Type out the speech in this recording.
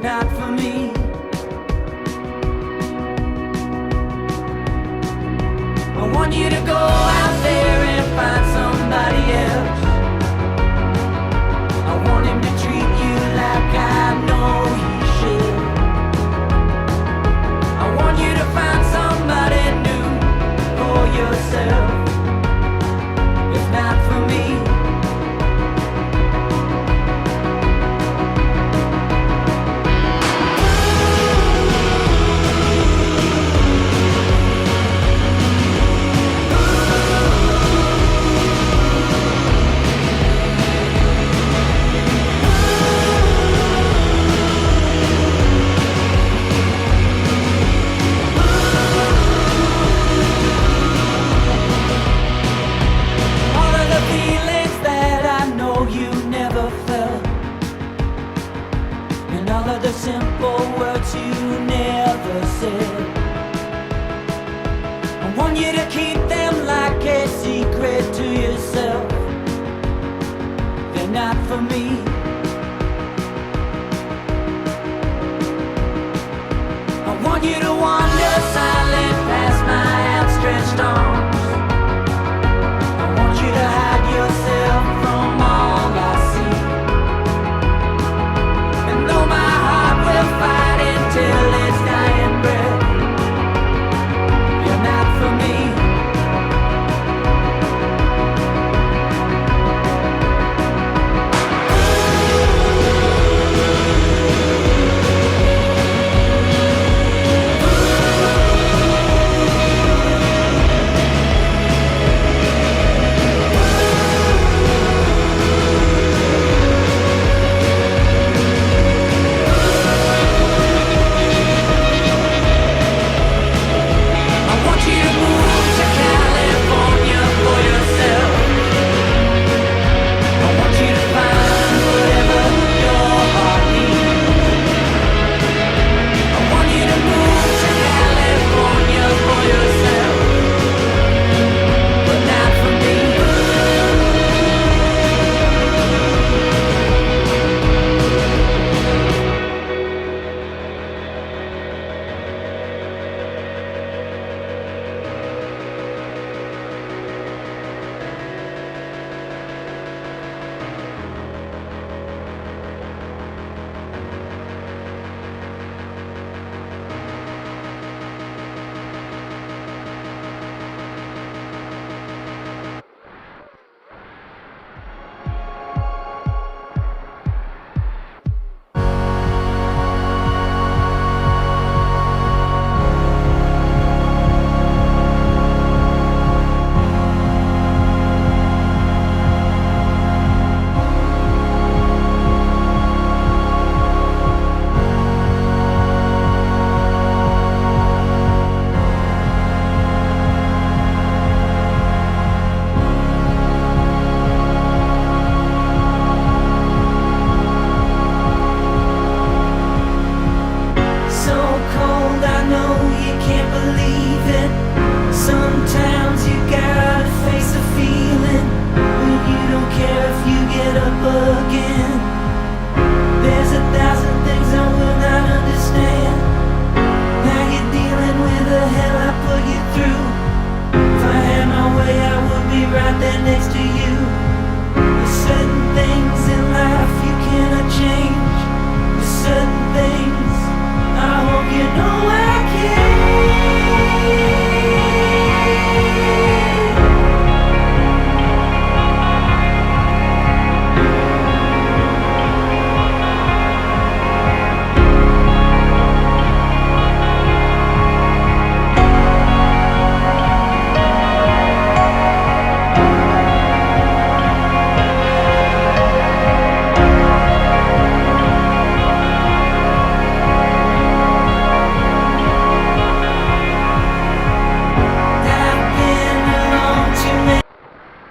not for me. I want you to go out there and find somebody else. I want him to treat you like I know he should. I want you to find somebody new for yourself. It's not for me. The simple words you never said, I want you to keep them like a secret to yourself. They're not for me. I want you to wander silent past my outstretched arms. I want you to hide yourself from all I see. And though my heart will fight until its dying breath, you're not for me. Sometimes